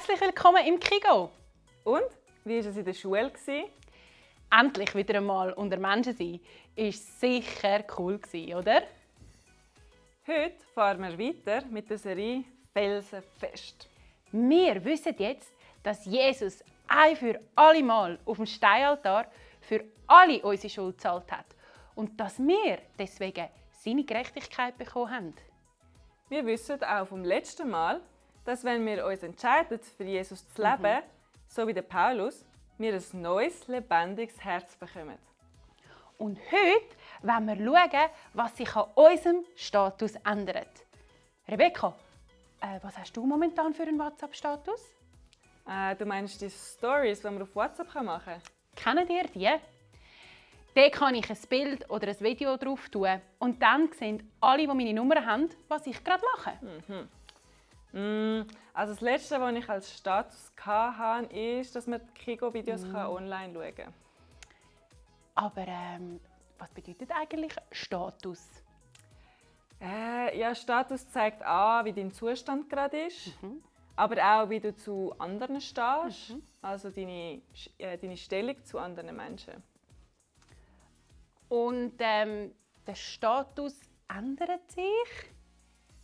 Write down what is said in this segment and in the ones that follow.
Herzlich willkommen im Kigo! Und? Wie war es in der Schule? Endlich wieder einmal unter Menschen sein, war sicher cool, oder? Heute fahren wir weiter mit der Serie Felsenfest. Wir wissen jetzt, dass Jesus ein für alle Mal auf dem Steinaltar für alle unsere Schuld gezahlt hat und dass wir deswegen seine Gerechtigkeit bekommen haben. Wir wissen auch vom letzten Mal, dass wenn wir uns entscheiden, für Jesus zu leben, so wie der Paulus, wir ein neues, lebendiges Herz bekommen. Und heute wollen wir schauen, was sich an unserem Status ändert. Rebecca, was hast du momentan für einen WhatsApp-Status? Du meinst die Stories, die man auf WhatsApp machen kann? Kennen ihr die? Da kann ich ein Bild oder ein Video drauf tun und dann sehen alle, die meine Nummer haben, was ich gerade mache. Also das Letzte, was ich als Status hatte, ist, dass man die Kigo-Videos online schauen kann. Aber was bedeutet eigentlich Status? Ja, Status zeigt an, wie dein Zustand gerade ist, aber auch, wie du zu anderen stehst, also deine Stellung zu anderen Menschen. Und der Status ändert sich,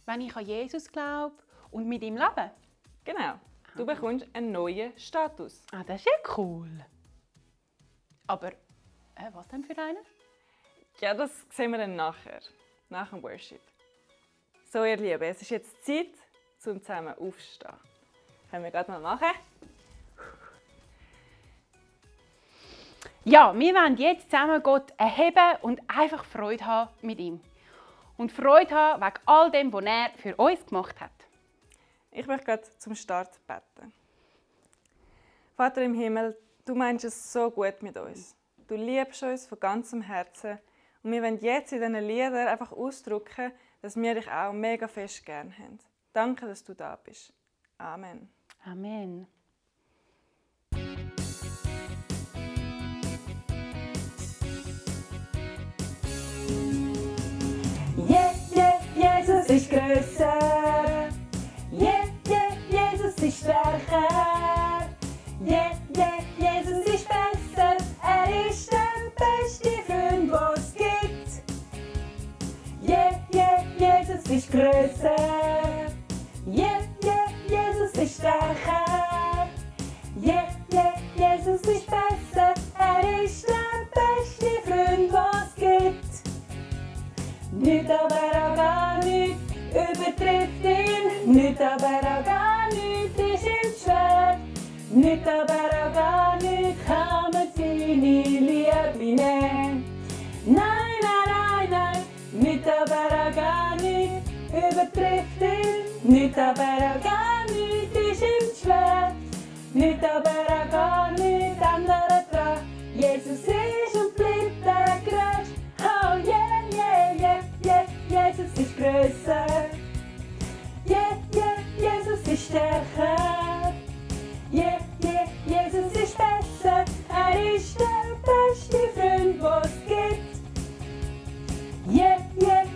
wenn ich an Jesus glaube und mit ihm lebe? Genau. Du bekommst einen neuen Status. Ah, das ist ja cool. Aber was denn für einen? Ja, das sehen wir dann nachher, nach dem Worship. So, ihr Lieben, es ist jetzt Zeit, zum zusammen aufzustehen. Können wir gerade mal machen? Ja, wir wollen jetzt zusammen Gott erheben und einfach Freude haben mit ihm. Und Freude haben wegen all dem, was er für uns gemacht hat. Ich möchte gerade zum Start beten. Vater im Himmel, du meinst es so gut mit uns. Du liebst uns von ganzem Herzen. Und wir wollen jetzt in diesen Liedern einfach ausdrücken, dass wir dich auch mega fest gerne haben. Danke, dass du da bist. Amen. Amen. Jesus ist grösser. Jesus ist stärker. Jesus ist besser. Er ist der beste Freund, den es gibt. Jesus ist grösser. Jesus ist stärker. Jesus ist besser. Er ist der beste Freund, den es gibt. Nicht aber auch gar nicht übertrifft ihn. Nicht aber auch gar nicht ist ihm schwer. Nicht aber auch gar nicht kann man seine Liebe nehmen. Nein, nein, nein, nein. Nicht aber auch gar nicht übertrifft ihn. Nicht aber auch gar nicht ist ihm schwer. Nicht aber auch gar nicht andere dran. Jesus ist und bleibt der Größte. Oh yeah. Jesus ist grösser. Jesus ist stärker. Jesus ist besser. Er ist der beste Freund, den es gibt.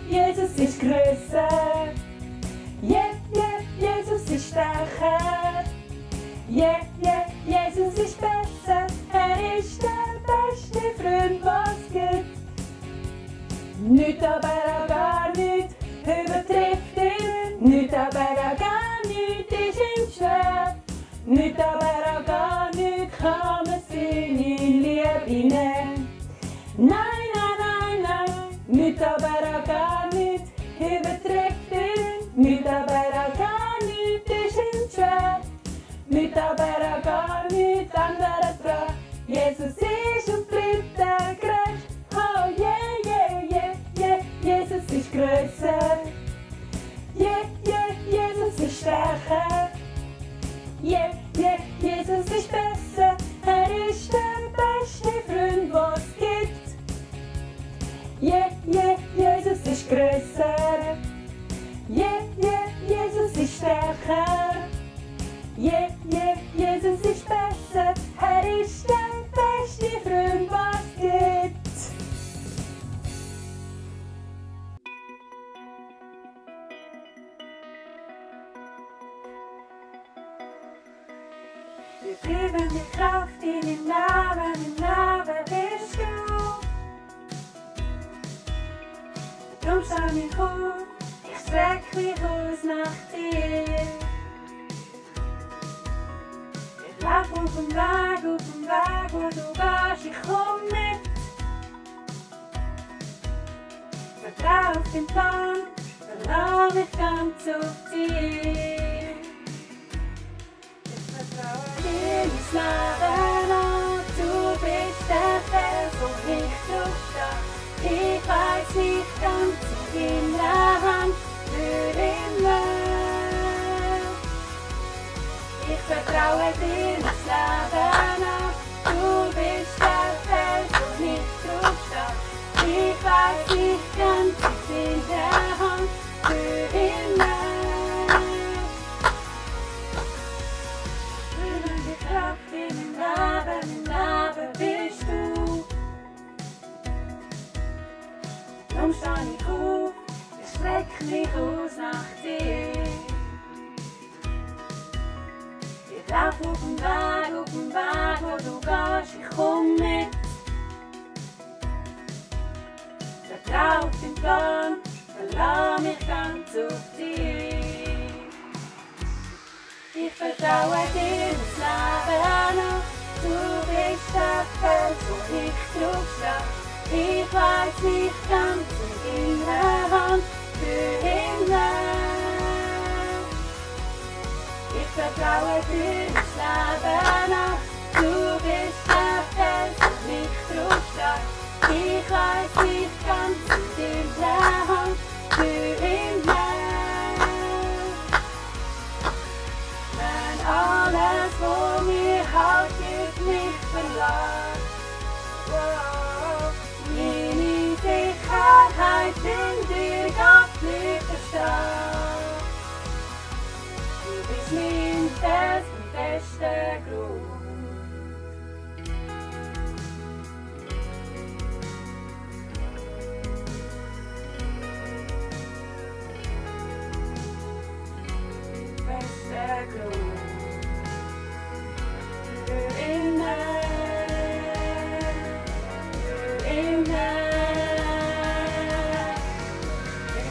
Jesus ist grösser. Jesus ist stärker. Jesus ist besser. Er ist der beste Freund, den es gibt. Nicht aber auch gar nicht übertrifft ihn. Nicht aber auch gar nicht ist ihm schwer. Nicht aber auch gar nicht kann man seine Liebe nehmen. Nein, nein, nein, nein. Nicht aber auch gar nicht übertrifft ihn. Nicht aber auch gar nicht ist ihm schwer. Nicht aber auch gar nicht andere dran. Jesus ist und bleibt der Größte. Oh yeah. Jesus ist grösser. Jesus ist stärker. Jesus ist besser. Er ist der beste Freund, den es gibt. Jesus ist grösser. Jesus ist stärker. Jesus ist besser. Er ist der beste Freund, den es gibt. vertraue mich auf, ich streck mich aus nach dir. Ich lauf auf dem Weg, wo du gehst, ich komm mit. Vertrau auf den Plan, verlass mich ganz auf dich. Ich vertraue dir mein Leben an, du bist der Fels, wo ich draufstehe. Ich weiss nicht ganz in deiner Hand für immer. Ich vertraue dir mein Leben an, du bist der Fels, wo ich draufstehe. Ich weiss nicht ganz in der Hand für immer. Fühlende Kraft in meinem Leben bist du. Darum steh ich auf, ich streck mich aus nach dir. Ich lauf auf dem Weg, wo du gehst, ich komm mit. Vertrau auf den Plan, verlass mich ganz auf dich. Ich vertraue dir das Leben an, du bist der Fels, wo ich draufstehe. Ich weiss nicht ganz in deiner Hand für immer. Ich vertraue dir das Leben an, du bist der Fels, wo ich draufstehe. Ich weiss nicht ganz in deiner Hand für immer. Wenn alles, wo mir halt gibt, mich verlässt. Wow. Meine Sicherheit in dir Gott nicht versteht. Du bist mein Fels, mein bester Grund.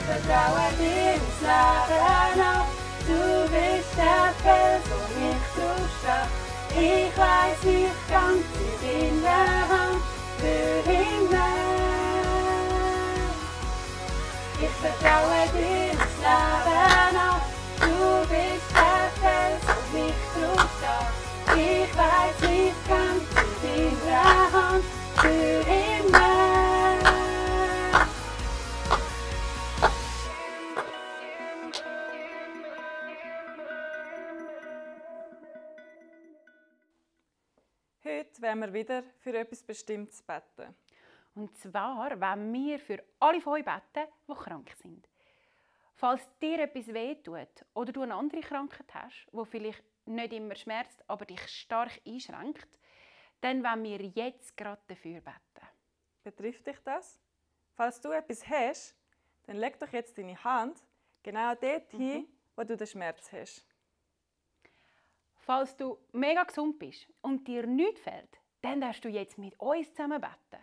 Vertraue dir das Leben an, du bist der Fels, wo ich draufstehe. Ich weiss nicht ganz in deiner Hand für immer. Ich vertraue dir das Leben an, du bist der Fels, wo ich draufstehe. Ich weiss nicht ganz in deiner Hand für immer. Heute wollen wir wieder für etwas Bestimmtes beten. Und zwar wollen wir für alle von euch beten, die krank sind. Falls dir etwas wehtut oder du eine andere Krankheit hast, die vielleicht nicht immer schmerzt, aber dich stark einschränkt, dann wollen wir jetzt gerade dafür beten. Betrifft dich das? Falls du etwas hast, dann leg doch jetzt deine Hand genau dort hin, wo du den Schmerz hast. Falls du mega gesund bist und dir nichts fehlt, dann darfst du jetzt mit uns zusammen beten.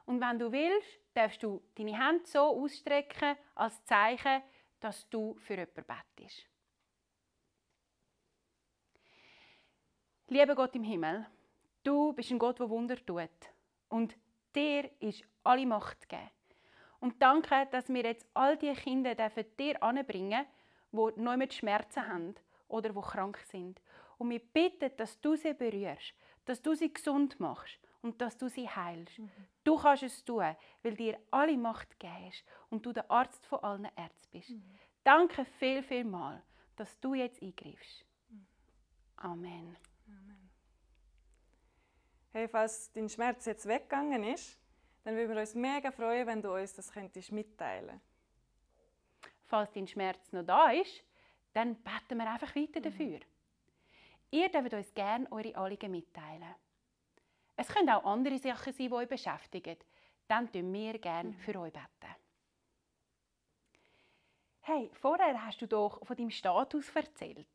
Und wenn du willst, darfst du deine Hände so ausstrecken, als Zeichen, dass du für jemanden betest. Lieber Gott im Himmel, du bist ein Gott, der Wunder tut. Und dir ist alle Macht gegeben. Und danke, dass wir jetzt all diese Kinder dir anbringen dürfen, die noch mit Schmerzen haben oder die krank sind. Und wir bitten, dass du sie berührst, dass du sie gesund machst und dass du sie heilst. Du kannst es tun, weil dir alle Macht gegeben ist und du der Arzt von allen Ärzten bist. Danke viel mal, dass du jetzt eingreifst. Amen. Hey, falls dein Schmerz jetzt weggegangen ist, dann würden wir uns mega freuen, wenn du uns das mitteilen könntest. Falls dein Schmerz noch da ist, dann beten wir einfach weiter dafür. Ihr dürft uns gerne eure Anliegen mitteilen. Es können auch andere Sachen sein, die euch beschäftigen. Dann beten wir gerne für euch beten. Hey, vorher hast du doch von deinem Status erzählt.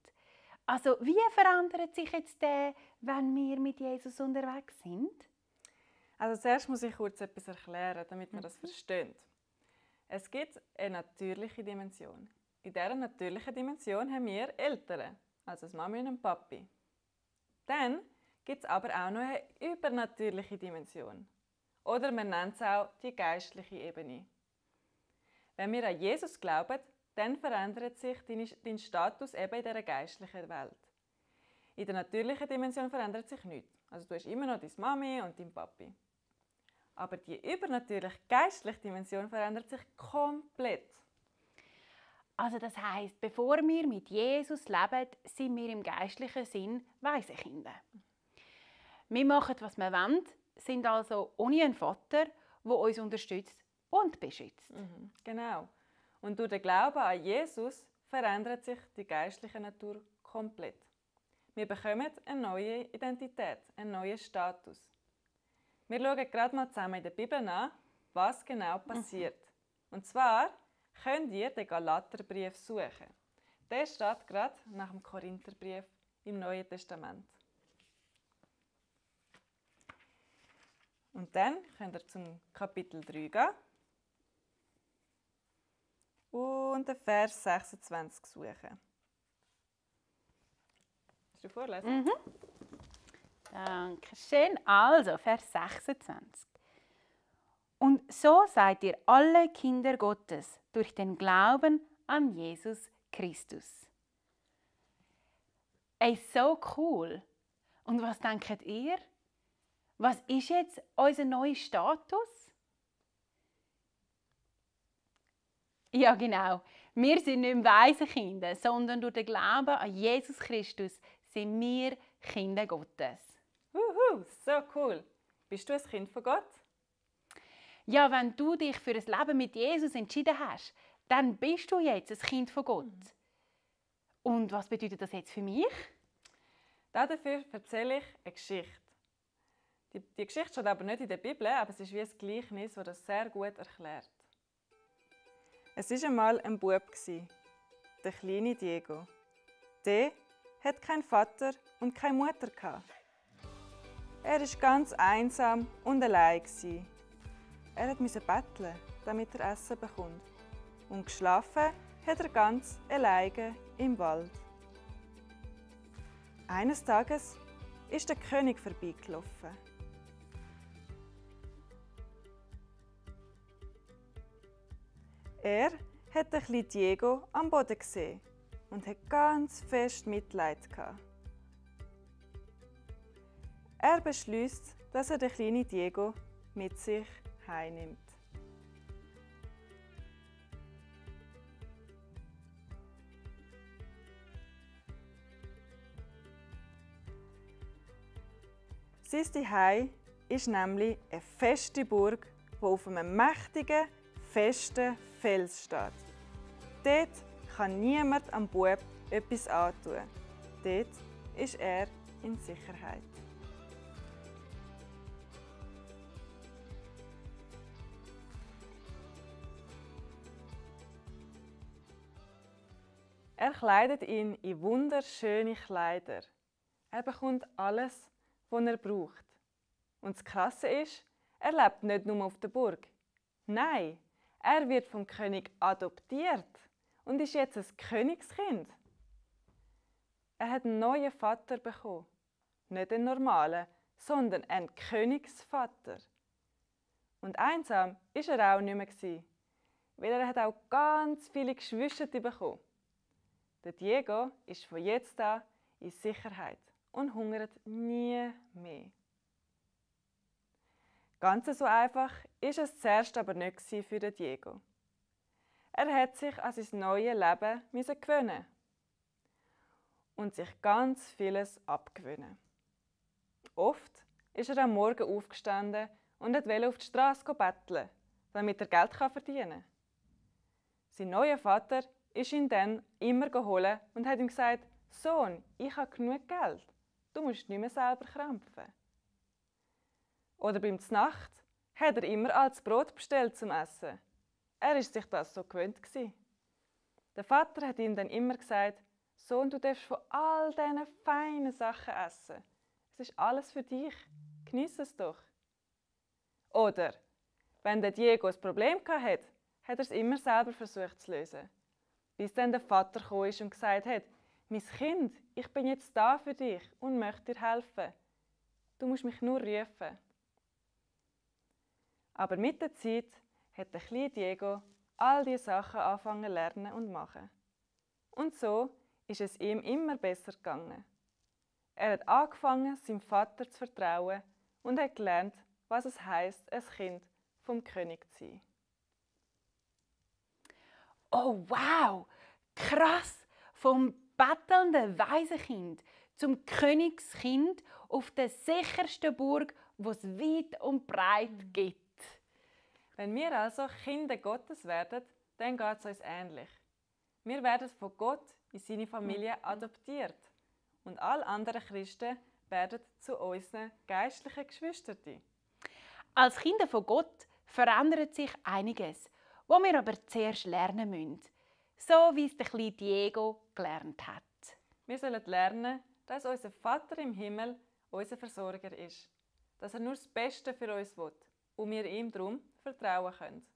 Also, wie verändert sich jetzt der, wenn wir mit Jesus unterwegs sind? Also zuerst muss ich kurz etwas erklären, damit wir das verstehen. Es gibt eine natürliche Dimension. In dieser natürlichen Dimension haben wir Eltern, also das Mami und ein Papi. Dann gibt es aber auch noch eine übernatürliche Dimension. Oder man nennt es auch die geistliche Ebene. Wenn wir an Jesus glauben, dann verändert sich dein Status eben in dieser geistlichen Welt. In der natürlichen Dimension verändert sich nichts. Also du hast immer noch deine Mami und deinen Papi. Aber die übernatürliche geistliche Dimension verändert sich komplett. Also das heisst, bevor wir mit Jesus leben, sind wir im geistlichen Sinn Waisenkinder. Wir machen, was wir wollen, sind also ohne einen Vater, der uns unterstützt und beschützt. Genau. Und durch den Glauben an Jesus verändert sich die geistliche Natur komplett. Wir bekommen eine neue Identität, einen neuen Status. Wir schauen gerade mal zusammen in der Bibel an, was genau passiert. Und zwar könnt ihr den Galaterbrief suchen. Der steht gerade nach dem Korintherbrief im Neuen Testament. Und dann könnt ihr zum Kapitel 3 gehen und den Vers 26 suchen. Willst du vorlesen? Dankeschön. Also, Vers 26. Und so seid ihr alle Kinder Gottes durch den Glauben an Jesus Christus. Ey, so cool. Und was denkt ihr? Was ist jetzt unser neuer Status? Ja, genau. Wir sind nicht mehr Waisenkinder, sondern durch den Glauben an Jesus Christus sind wir Kinder Gottes. So cool. Bist du ein Kind von Gott? Ja, wenn du dich für ein Leben mit Jesus entschieden hast, dann bist du jetzt ein Kind von Gott. Und was bedeutet das jetzt für mich? Dafür erzähle ich eine Geschichte. Die Geschichte steht aber nicht in der Bibel, aber es ist wie ein Gleichnis, das das sehr gut erklärt. Es war einmal ein Bub, der kleine Diego. Der hatte keinen Vater und keine Mutter. Er war ganz einsam und allein. Er musste betteln, damit er Essen bekommt. Und geschlafen hat er ganz alleine im Wald. Eines Tages ist der König vorbeigelaufen. Er hat den kleinen Diego am Boden gesehen und hat ganz fest Mitleid gehabt. Er beschließt, dass er den kleinen Diego mit sich heimnimmt. Sein Zuhause ist nämlich eine feste Burg, die auf einem mächtigen, festen Fels steht. Dort kann niemand am Bub etwas antun. Dort ist er in Sicherheit. Er kleidet ihn in wunderschöne Kleider. Er bekommt alles, was er braucht. Und das Krasse ist, er lebt nicht nur auf der Burg. Nein, er wird vom König adoptiert und ist jetzt ein Königskind. Er hat einen neuen Vater bekommen. Nicht einen normalen, sondern einen Königsvater. Und einsam war er auch nicht mehr, weil er hat auch ganz viele Geschwister bekommen. Der Diego ist von jetzt an in Sicherheit und hungert nie mehr. Ganz so einfach ist es zuerst aber nicht für den Diego. Er hat sich an sein neues Leben gewöhnen und sich ganz vieles abgewöhnen. Oft ist er am Morgen aufgestanden und wollte auf die Straße betteln, damit er Geld verdienen kann. Sein neuer Vater ist ihn dann immer geholt und hat ihm gesagt: Sohn, ich habe genug Geld. Du musst nicht mehr selber krampfen. Oder beim Znacht hat er immer als Brot bestellt zum Essen. Er ist sich das so gewöhnt gewesen. Der Vater hat ihm dann immer gesagt: Sohn, du darfst von all diesen feinen Sachen essen. Es ist alles für dich. Genieß es doch. Oder wenn der Diego ein Problem hatte, hat er es immer selber versucht zu lösen. Bis dann der Vater gekommen ist und gesagt hat, «Mein Kind, ich bin jetzt da für dich und möchte dir helfen. Du musst mich nur rufen.» Aber mit der Zeit hat der kleine Diego all diese Sachen angefangen zu lernen und machen. Und so ist es ihm immer besser gegangen. Er hat angefangen, seinem Vater zu vertrauen und hat gelernt, was es heisst, ein Kind vom König zu sein. Oh wow, krass! Vom bettelnden Waisenkind zum Königskind auf der sichersten Burg, die es weit und breit gibt. Wenn wir also Kinder Gottes werden, dann geht es uns ähnlich. Wir werden von Gott in seine Familie adoptiert und alle anderen Christen werden zu unseren geistlichen Geschwistern. Als Kinder von Gott verändert sich einiges, was wir aber zuerst lernen müssen. So wie es der kleine Diego gelernt hat. Wir sollen lernen, dass unser Vater im Himmel unser Versorger ist. Dass er nur das Beste für uns will und wir ihm darum vertrauen können.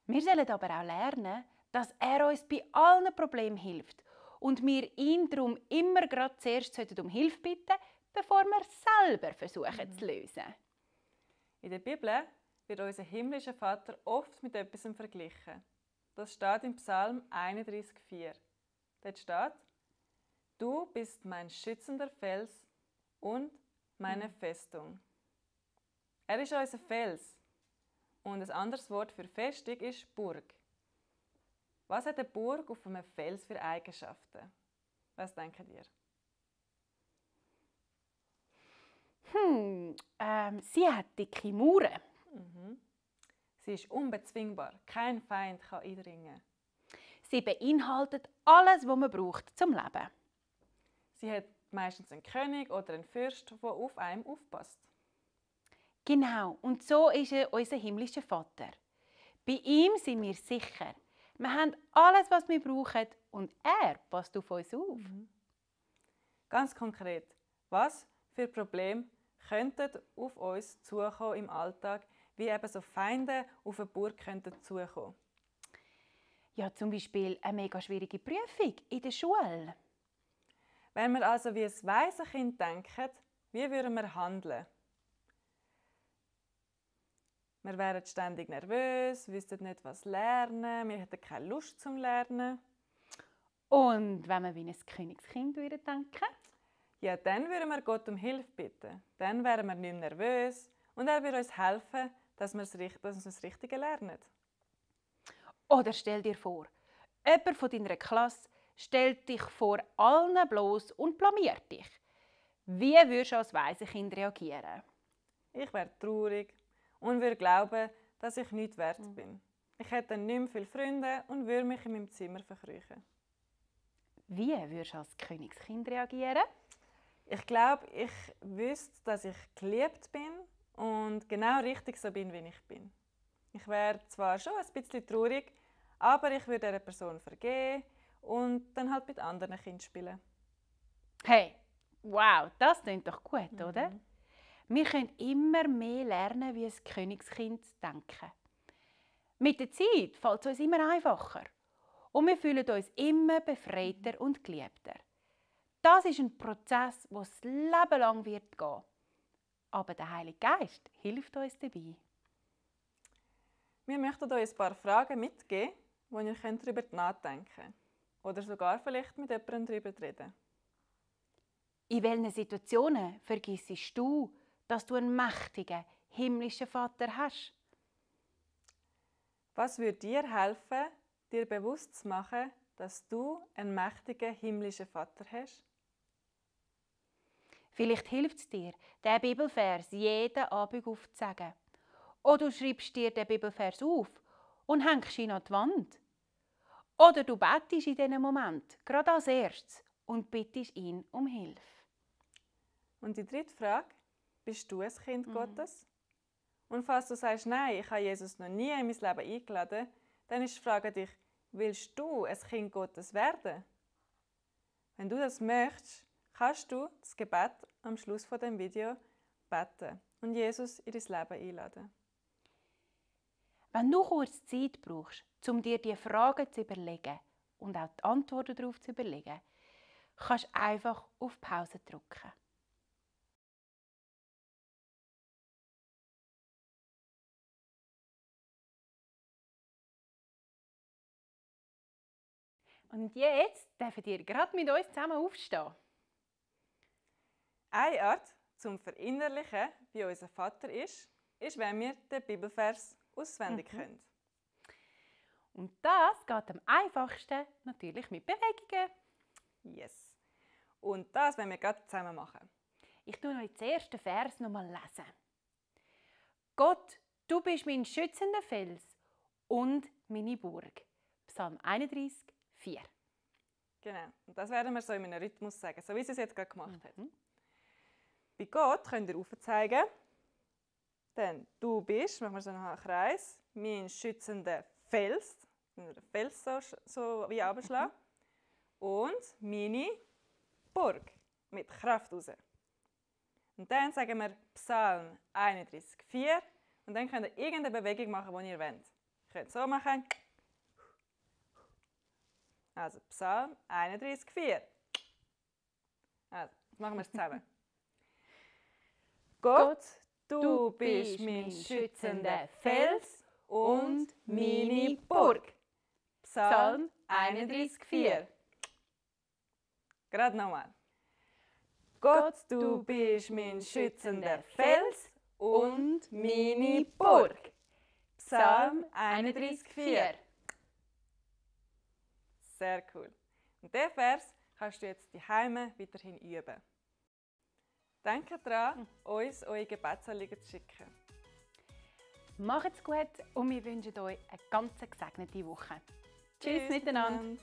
Wir sollen aber auch lernen, dass er uns bei allen Problemen hilft und wir ihn darum immer gerade zuerst um Hilfe bitten, bevor wir selber versuchen zu lösen. In der Bibel wird unser himmlischer Vater oft mit etwas verglichen. Das steht im Psalm 31,4. Dort steht: Du bist mein schützender Fels und meine Festung. Er ist unser Fels. Und ein anderes Wort für Festung ist Burg. Was hat eine Burg auf einem Fels für Eigenschaften? Was denkt ihr? Sie hat dicke Mauern. Sie ist unbezwingbar. Kein Feind kann eindringen. Sie beinhaltet alles, was man braucht zum Leben. Sie hat meistens einen König oder einen Fürst, der auf einem aufpasst. Genau, und so ist er unser himmlischer Vater. Bei ihm sind wir sicher. Wir haben alles, was wir brauchen und er passt auf uns auf. Ganz konkret, was für Probleme könnten auf uns zukommen im Alltag, wie eben so Feinde auf eine Burg könnten zukommen? Ja, zum Beispiel eine mega schwierige Prüfung in der Schule. Wenn wir also wie ein Waisenkind denken, wie würden wir handeln? Wir wären ständig nervös, wüssten nicht, was lernen, wir hätten keine Lust zum Lernen. Und wenn wir wie ein Königskind denken? Ja, dann würden wir Gott um Hilfe bitten. Dann wären wir nicht mehr nervös und er würde uns helfen, dass wir das Richtige lernen. Oder stell dir vor, jemand von deiner Klasse stellt dich vor allen bloß und blamiert dich. Wie würdest du als Waisenkind reagieren? Ich wäre traurig und würde glauben, dass ich nichts wert bin. Ich hätte dann nicht mehr viele Freunde und würde mich in meinem Zimmer verkriechen. Wie würdest du als Königskind reagieren? Ich glaube, ich wüsste, dass ich geliebt bin und genau richtig so bin, wie ich bin. Ich wäre zwar schon ein bisschen traurig, aber ich würde dieser Person vergeben und dann halt mit anderen Kindern spielen. Hey, wow, das klingt doch gut, oder? Wir können immer mehr lernen, wie ein Königskind zu denken. Mit der Zeit fällt es uns immer einfacher. Und wir fühlen uns immer befreiter und geliebter. Das ist ein Prozess, der das Leben lang wird gehen. Aber der Heilige Geist hilft uns dabei. Wir möchten euch ein paar Fragen mitgeben, wo ihr darüber nachdenken könnt. Oder sogar vielleicht mit jemandem darüber reden. In welchen Situationen vergissest du, dass du einen mächtigen, himmlischen Vater hast? Was würde dir helfen, dir bewusst zu machen, dass du einen mächtigen himmlischen Vater hast? Vielleicht hilft es dir, diesen Bibelvers jeden Abend aufzusagen. Oder du schreibst dir den Bibelvers auf und hängst ihn an die Wand. Oder du betest in diesem Moment, gerade als erstes, und bittest ihn um Hilfe. Und die dritte Frage, bist du ein Kind Gottes? Und falls du sagst, nein, ich habe Jesus noch nie in mein Leben eingeladen, dann ist die Frage an dich, willst du ein Kind Gottes werden? Wenn du das möchtest, kannst du das Gebet am Schluss von dem Video beten und Jesus in dein Leben einladen. Wenn du kurz Zeit brauchst, um dir die Fragen zu überlegen und auch die Antworten darauf zu überlegen, kannst du einfach auf Pause drücken. Und jetzt dürfen ihr gerade mit uns zusammen aufstehen. Eine Art zum Verinnerlichen, wie unser Vater ist, wenn wir den Bibelvers auswendig können. Und das geht am einfachsten natürlich mit Bewegungen. Yes. Und das wollen wir gerade zusammen machen. Ich tue euch den ersten Vers nochmal lesen. Gott, du bist mein schützender Fels und meine Burg. Psalm 31, 4. Genau. Und das werden wir so in einem Rhythmus sagen, so wie sie es jetzt gerade gemacht hat. Bei Gott könnt ihr aufzeigen, dann du bist, machen wir so einen Kreis, mein schützender Fels, den Fels so wie runterschlagen, und meine Burg mit Kraft raus. Und dann sagen wir Psalm 31, 4 und dann könnt ihr irgendeine Bewegung machen, die ihr wollt. Ihr könnt so machen. Also Psalm 31, 4. Also, jetzt machen wir es zusammen. Gott, du bist mein schützender Fels und meine Burg. Psalm 31, 4. Gerade nochmal. Gott, du bist mein schützender Fels und meine Burg. Psalm 31, 4. Sehr cool. Und diesen Vers kannst du jetzt daheim weiterhin üben. Denkt daran, uns eure Gebetsanliegen zu schicken. Macht's gut und wir wünschen euch eine ganz gesegnete Woche. Tschüss miteinander.